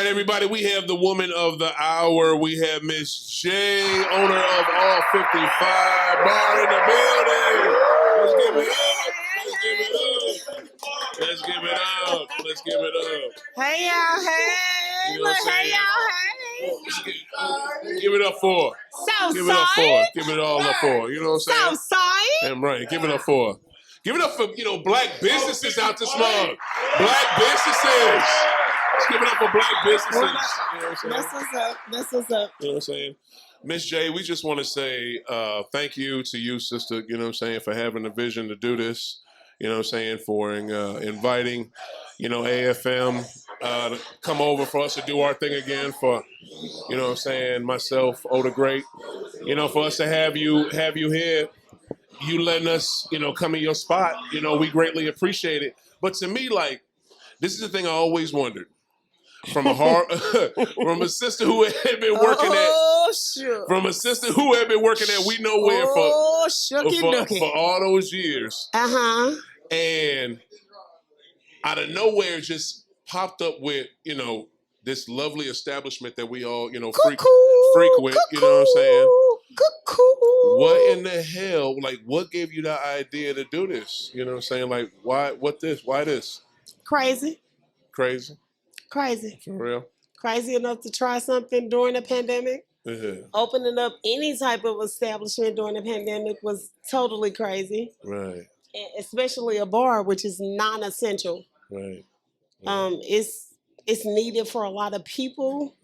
right, everybody, we have the woman of the hour. We have Miss J, owner of All 55 Bar in the building. Let's give it up. Let's give it up. Let's give it up. Hey, y'all, hey. You know what I'm saying? Hey, y'all, hey. Give it up for her. So Give it up for her. sorry. Give it all up for her. You know what I'm saying? So sorry. Damn right. Give it up for her. Give it up for, black businesses out this mug. Black businesses. Let's give it up for black businesses. You know what I'm saying? This is up. You know what I'm saying? Miss J, we just want to say thank you to you, sister, you know what I'm saying, for having the vision to do this. You know what I'm saying, for inviting, AFM to come over for us to do our thing again, for, you know what I'm saying, myself, Oda Great, for us to have you here, you letting us, come in your spot, we greatly appreciate it. But to me, this is the thing I always wondered. From from a sister who had been working from a sister who had been working at We Know Where for all those years. And out of nowhere just popped up with, this lovely establishment that we all, frequent, you know what I'm saying? What in the hell, what gave you the idea to do this? You know what I'm saying? Why this? Crazy. For real? Crazy enough to try something during the pandemic. Yeah. Opening up any type of establishment during the pandemic was totally crazy. Right. Especially a bar, which is non-essential. Right. It's needed for a lot of people,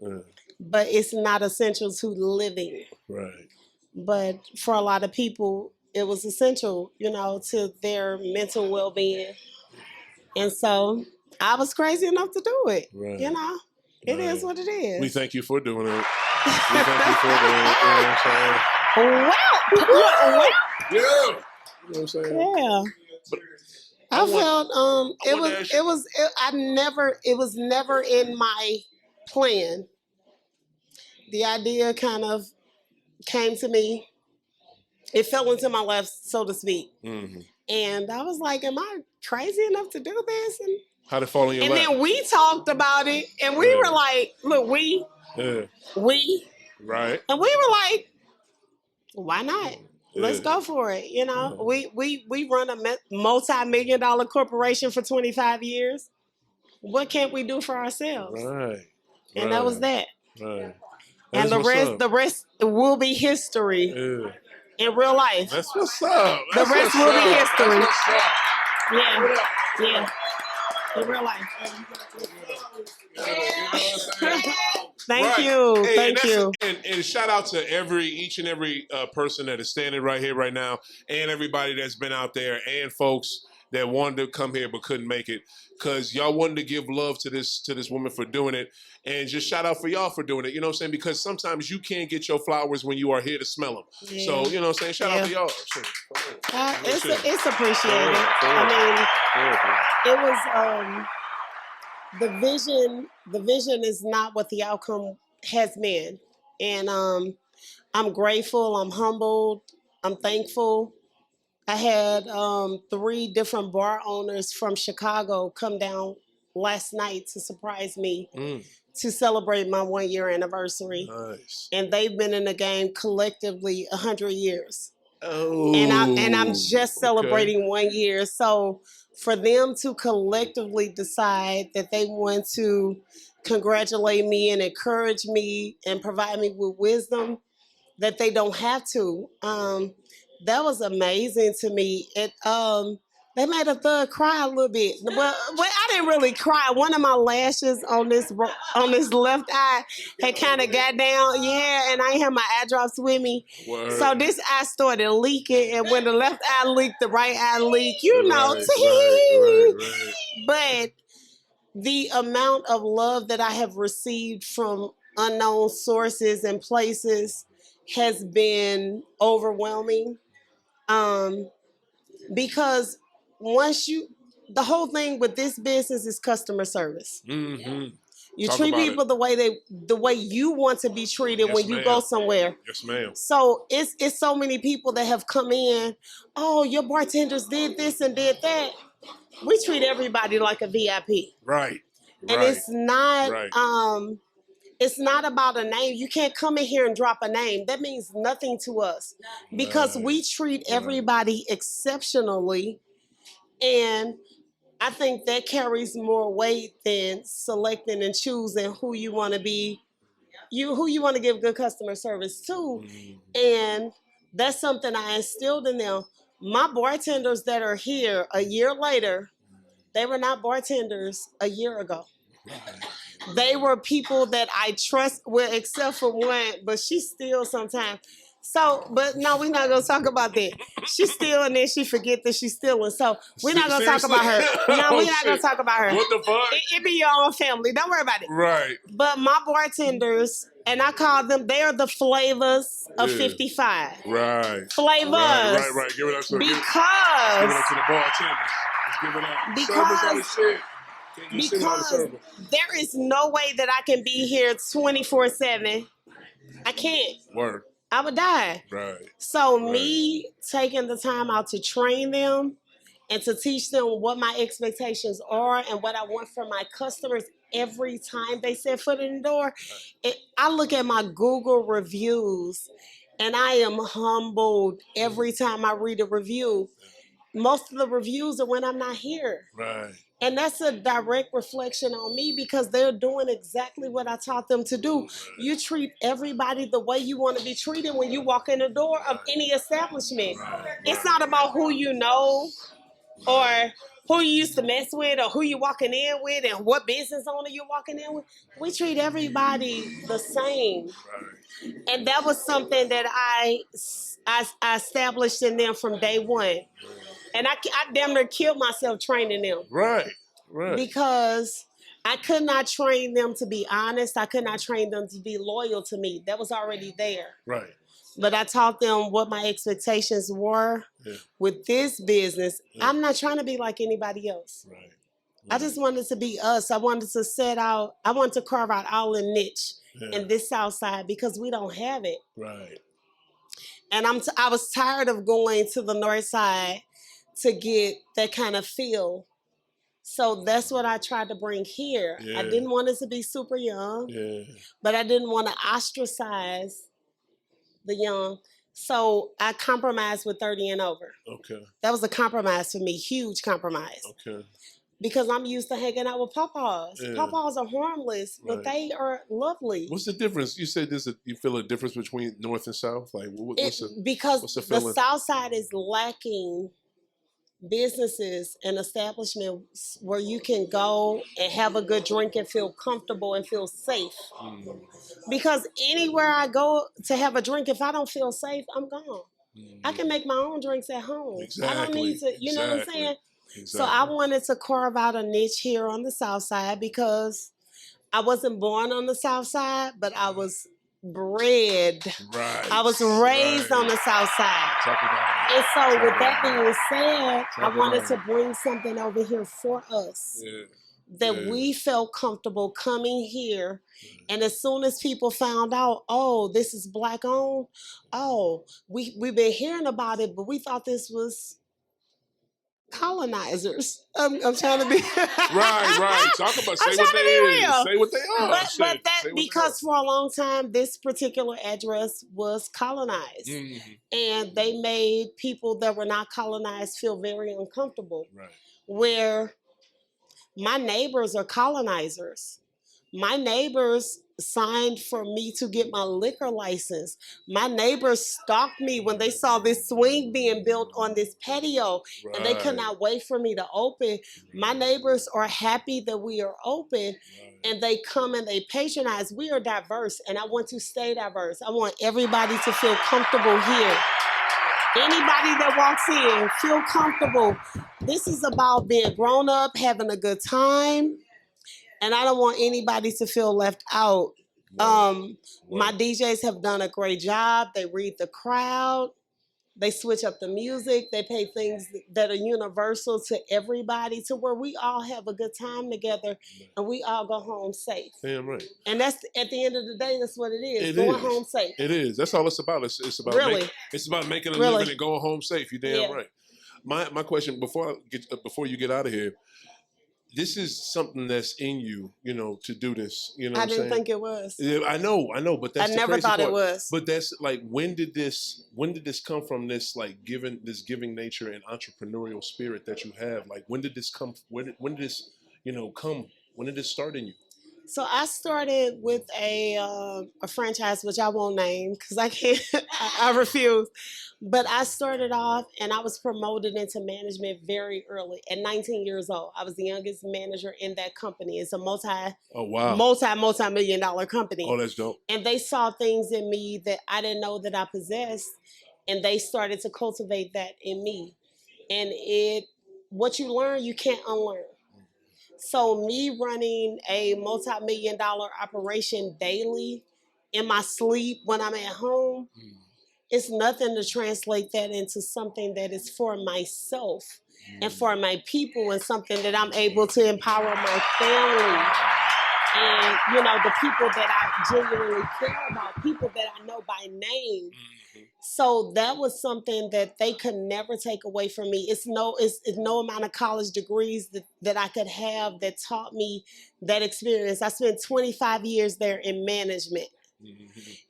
but it's not essential to living. Right. But for a lot of people, it was essential, to their mental well-being. And so I was crazy enough to do it. Right. It is what it is. We thank you for doing it. We thank you for doing it. You know what I'm saying? Well. Yeah. You know what I'm saying? Yeah. But I felt it was never in my plan. The idea kind of came to me. It fell into my lap, so to speak. Mm-hmm. And I was like, am I crazy enough to do this? And how did it fall in your lap? And then we talked about it, and we were like, look, we. Right. And we were like, why not? Let's go for it. We run a multi-million-dollar corporation for 25 years. What can't we do for ourselves? Right. And that was that. Right. And the rest will be history in real life. That's what's up. The rest will be history. Yeah. In real life. Thank you. Hey, Thank you. And shout out to each and every person that is standing right here right now, and everybody that's been out there, and folks that wanted to come here but couldn't make it, because y'all wanted to give love to this woman for doing it, and just shout out for y'all for doing it. You know what I'm saying? Because sometimes you can't get your flowers when you are here to smell them. Yeah. So you know what I'm saying? Shout out to y'all. It's appreciated. It was the vision is not what the outcome has been, and I'm grateful. I'm humbled. I'm thankful. I had 3 different bar owners from Chicago come down last night to surprise me to celebrate my 1-year anniversary. Nice. And they've been in the game collectively 100 years. Oh. And I'm just celebrating 1 year. So for them to collectively decide that they want to congratulate me and encourage me and provide me with wisdom that they don't have to, that was amazing to me. They made a thug cry a little bit. Well, I didn't really cry. One of my lashes on this left eye had kind of got down. Yeah, and I ain't had my eye drops with me. Word. So this eye started leaking, and when the left eye leaked, the right eye leaked. Right. But the amount of love that I have received from unknown sources and places has been overwhelming. Because the whole thing with this business is customer service. Mm-hmm. You treat people the way you want to be treated when you go somewhere. Yes, ma'am. So it's so many people that have come in. Oh, your bartenders did this and did that. We treat everybody like a VIP. Right. And it's not about a name. You can't come in here and drop a name. That means nothing to us because we treat everybody exceptionally. And I think that carries more weight than selecting and choosing who you want to be, who you want to give good customer service to. And that's something I instilled in them. My bartenders that are here a year later, they were not bartenders a year ago. They were people that I trust, well, except for one, but she still sometimes. So, but no, we're not gonna talk about that. She's stealing and then she forget that she's stealing. So we're not gonna talk about her. No, we're not gonna talk about her. What the fuck? It be your own family. Don't worry about it. Right. But my bartenders, and I call them, they are the flavors of 55. Right. Flavors. Right. Give it up to because give it up to the bartenders. Let's give it up. Because there is no way that I can be here 24/7. I can't. Word. I would die. Right. So me taking the time out to train them and to teach them what my expectations are and what I want from my customers every time they set foot in the door. I look at my Google reviews and I am humbled every time I read a review. Most of the reviews are when I'm not here. Right. And that's a direct reflection on me because they're doing exactly what I taught them to do. You treat everybody the way you want to be treated when you walk in the door of any establishment. It's not about who you know or who you used to mess with or who you're walking in with and what business owner you're walking in with. We treat everybody the same. And that was something that I established in them from day one. And I damn near killed myself training them. Right. Because I could not train them to be honest. I could not train them to be loyal to me. That was already there. Right. But I taught them what my expectations were with this business. I'm not trying to be like anybody else. Right. I just wanted to be us. I wanted to carve out our niche in this South Side because we don't have it. Right. And I was tired of going to the North Side to get that kind of feel. So that's what I tried to bring here. I didn't want it to be super young, but I didn't want to ostracize the young. So I compromised with 30 and over. Okay. That was a compromise for me, huge compromise. Okay. Because I'm used to hanging out with pawpaws. Pawpaws are harmless, but they are lovely. What's the difference? You said you feel a difference between North and South? Like, what's the South Side is lacking businesses and establishments where you can go and have a good drink and feel comfortable and feel safe. Because anywhere I go to have a drink, if I don't feel safe, I'm gone. I can make my own drinks at home. I don't need to, you know what I'm saying? Exactly. So I wanted to carve out a niche here on the South Side because I wasn't born on the South Side, but I was bred. Right. I was raised on the South Side. And so with that being said, I wanted to bring something over here for us that we felt comfortable coming here. And as soon as people found out, oh, this is Black owned, oh, we've been hearing about it, but we thought this was colonizers. I'm trying to be right. Talk about say what they is. Say what they are. But because for a long time this particular address was colonized, and they made people that were not colonized feel very uncomfortable. Right. Where my neighbors are colonizers. My neighbors signed for me to get my liquor license. My neighbors stalked me when they saw this swing being built on this patio, and they could not wait for me to open. My neighbors are happy that we are open, and they come and they patronize. We are diverse, and I want to stay diverse. I want everybody to feel comfortable here. Anybody that walks in, feel comfortable. This is about being grown up, having a good time. And I don't want anybody to feel left out. My DJs have done a great job. They read the crowd. They switch up the music. They play things that are universal to everybody, to where we all have a good time together and we all go home safe. Damn right. And that's, at the end of the day, that's what it is. Going home safe. It is. That's all it's about. It's about it's about making a living and going home safe. You're damn right. My question before you get out of here, this is something that's in you, you know, to do this. You know I what I'm didn't saying? think it was. Yeah, I know, but that's I the never crazy thought part. it was. But that's like, when did this come from? This like giving nature and entrepreneurial spirit that you have. Like, when did this come? When did this, you know, come? When did this start in you? So I started with a franchise, which I won't name because I can't. I refuse. But I started off, and I was promoted into management very early at 19 years old. I was the youngest manager in that company. It's a Oh wow. multi-million-dollar company. Oh, that's dope. And they saw things in me that I didn't know that I possessed, and they started to cultivate that in me. And what you learn, you can't unlearn. So me running a multi-million-dollar operation daily in my sleep when I'm at home, it's nothing to translate that into something that is for myself and for my people, and something that I'm able to empower my family and, you know, the people that I genuinely care about, people that I know by name. So that was something that they could never take away from me. It's no amount of college degrees that I could have that taught me that experience. I spent 25 years there in management.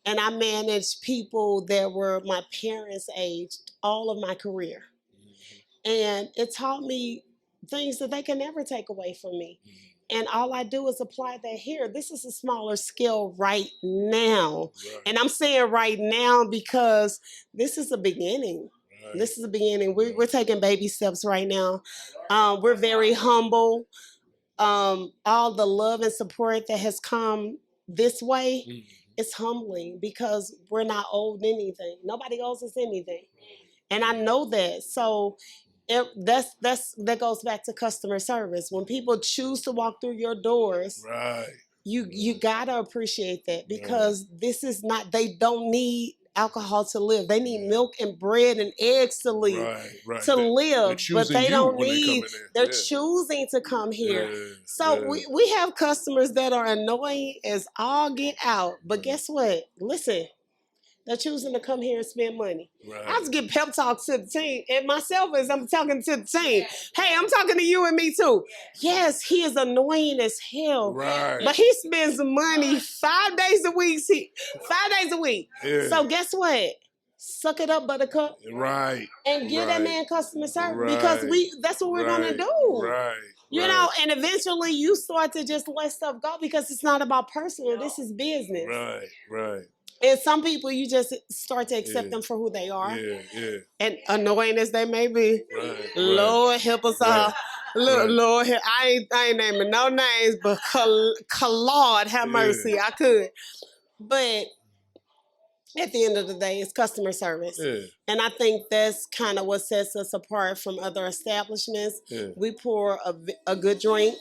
And I managed people that were my parents' age all of my career. And it taught me things that they can never take away from me. And all I do is apply that here. This is a smaller scale right now. Right. And I'm saying right now because this is the beginning. Right. This is the beginning. We're taking baby steps right now. We're very humble. All the love and support that has come this way, it's humbling because we're not owed anything. Nobody owes us anything. And I know that. So that goes back to customer service. When people choose to walk through your doors, right, you gotta appreciate that, because this is not, they don't need alcohol to live. They need milk and bread and eggs to live. Live, but they don't need. They're choosing to come here. We have customers that are annoying as all get out. But guess what? Listen. They're choosing to come here and spend money. Right. I just give pep talks to the team and myself as I'm talking to the team. Hey, I'm talking to you and me too. Yes, he is annoying as hell. Right. But he spends money 5 days a week. 5 days a week. Yeah. So guess what? Suck it up, buttercup. Right. And give that man customer service, because that's what we're gonna do. Right. You know, and eventually you start to just let stuff go, because it's not about personal. This is business. Right. Right. And some people, you just start to accept them for who they are. Yeah. And annoying as they may be. Right. Lord help us all. Look, Lord, I ain't naming no names, but Lord have mercy. I could. But at the end of the day, it's customer service. Yeah. And I think that's kind of what sets us apart from other establishments. Yeah. We pour a good drink.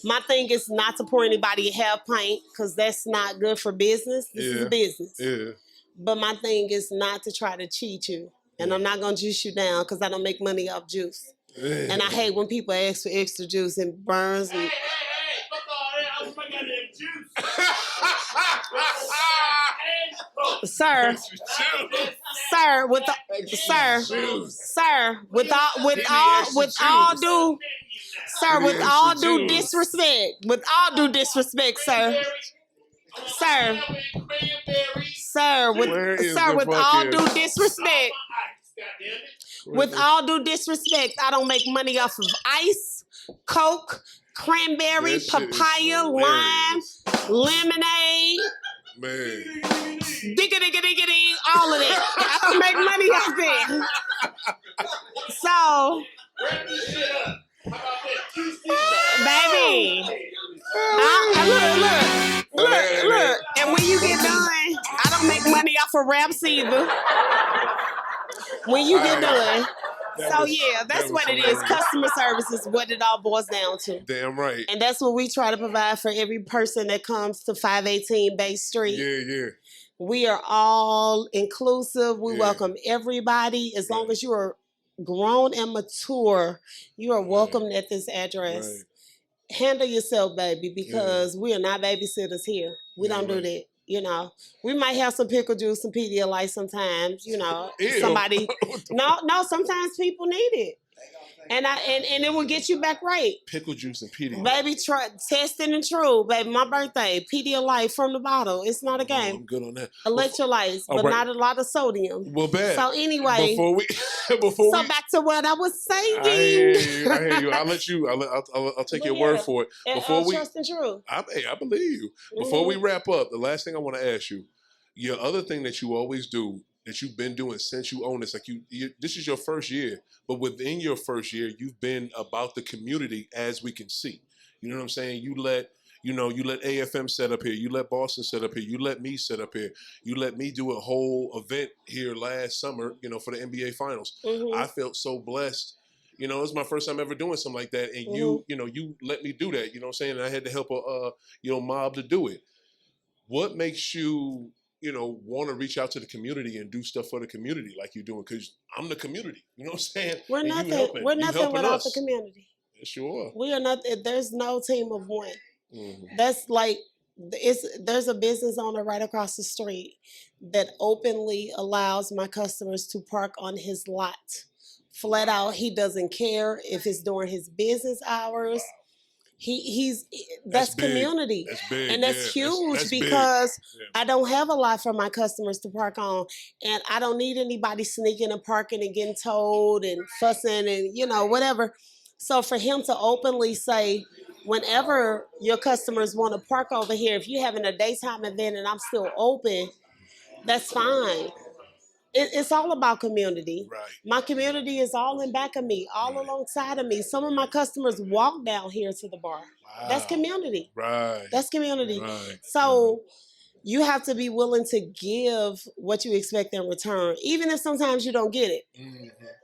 My thing is not to pour anybody a half pint, because that's not good for business. This is a business. Yeah. But my thing is not to try to cheat you. And I'm not going to juice you down, because I don't make money off juice. Yeah. And I hate when people ask for extra juice and burns. Hey, fuck all that. I was making juice. With all due disrespect, with all due disrespect, sir, with all due disrespect, I don't make money off of ice, Coke, cranberry, papaya, lime, lemonade. Man. Diggity, all of that. I don't make money off that. So, baby, look. And when you get done, I don't make money off of raps either. When you get done. That's what it is. Customer service is what it all boils down to. Damn right. And that's what we try to provide for every person that comes to 518 Bay Street. Yeah. We are all inclusive. We welcome everybody. As long as you are grown and mature, you are welcomed at this address. Right. Handle yourself, baby, because we are not babysitters here. We don't do that. You know, we might have some pickle juice and Pedialyte sometimes, you know. Somebody, no, sometimes people need it. and it will get you back right. Pickle juice and Pedialyte. Baby, try testing and true. Baby, my birthday, Pedialyte from the bottle. It's not a game. I'm good on that. Electrolytes, but not a lot of sodium. Well, bad. So anyway, before back to what I was saying. I hear you. I'll let you. I'll take your word for it. Before we trust and true. I believe you. Before we wrap up, the last thing I want to ask you, your other thing that you always do, that you've been doing since you own this, like this is your first year, but within your first year, you've been about the community, as we can see. You know what I'm saying? You let AFM set up here. You let Boston set up here. You let me set up here. You let me do a whole event here last summer, for the NBA Finals. I felt so blessed. It was my first time ever doing something like that, and you let me do that. You know what I'm saying? And I had to help a mob to do it. What makes you want to reach out to the community and do stuff for the community like you're doing? Because I'm the community. You know what I'm saying? We're nothing without the community. Yes, you are. We are not. There's no team of one. That's like, there's a business owner right across the street that openly allows my customers to park on his lot. Flat out, he doesn't care if it's during his business hours. That's community. That's big. And that's huge, that's because I don't have a lot for my customers to park on, and I don't need anybody sneaking and parking and getting towed and fussing and whatever. So for him to openly say, whenever your customers want to park over here, if you're having a daytime event and I'm still open, that's fine. It's all about community. Right. My community is all in back of me, all alongside of me. Some of my customers walk down here to the bar. Wow. That's community. Right. That's community. Right. So you have to be willing to give what you expect in return, even if sometimes you don't get it.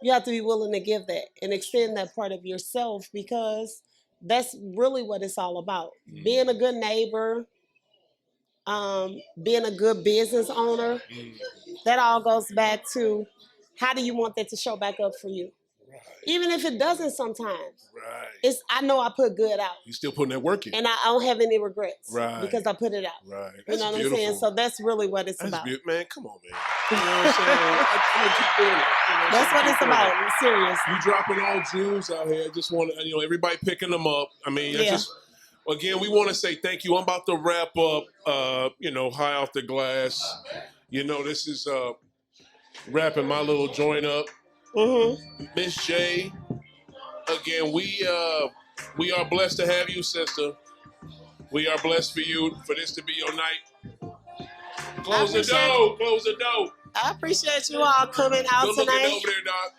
You have to be willing to give that and extend that part of yourself, because that's really what it's all about. Being a good neighbor, being a good business owner. That all goes back to, how do you want that to show back up for you? Right. Even if it doesn't sometimes. Right. I know I put good out. You still putting that work in. And I don't have any regrets. Right. Because I put it out. Right. You know what I'm saying? So that's really what it's about. Man, come on, man. You know what I'm saying? I'm gonna keep doing it. That's what it's about. I'm serious. You dropping all jewels out here. I just want to, everybody picking them up. I mean, again, we want to say thank you. I'm about to wrap up, high off the glass. This is wrapping my little joint up. Miss J, again, we are blessed to have you, sister. We are blessed for this to be your night. Close the door. I appreciate you all coming out Good tonight. looking over there, Doc.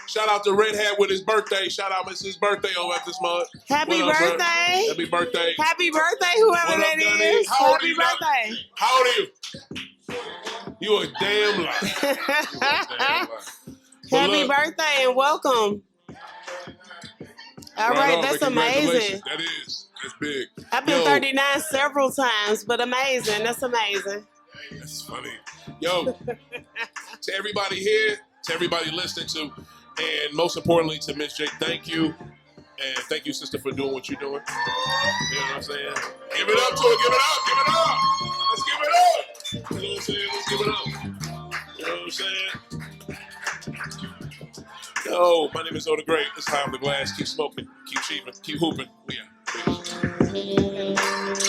Shout out to Red Hat with his birthday. Shout out Mrs. birthday over at this month. Happy birthday. Happy birthday. Happy birthday, whoever that is. Happy birthday. How old are you? You a damn lie. Happy birthday and welcome. All right, that's amazing. That is. That's big. I've been 39 several times, but amazing. That's amazing. That's funny. Yo, to everybody here, to everybody listening to, and most importantly to Miss J, thank you. And thank you, sister, for doing what you're doing. You know what I'm saying? Give it up to her. Give it up. Give it up. Let's give it up. You know what I'm saying? Let's give it up. You know what I'm saying? Yo, my name is Oda Great. It's High on the Glass. Keep smoking. Keep achieving. Keep hooping. We out. Peace.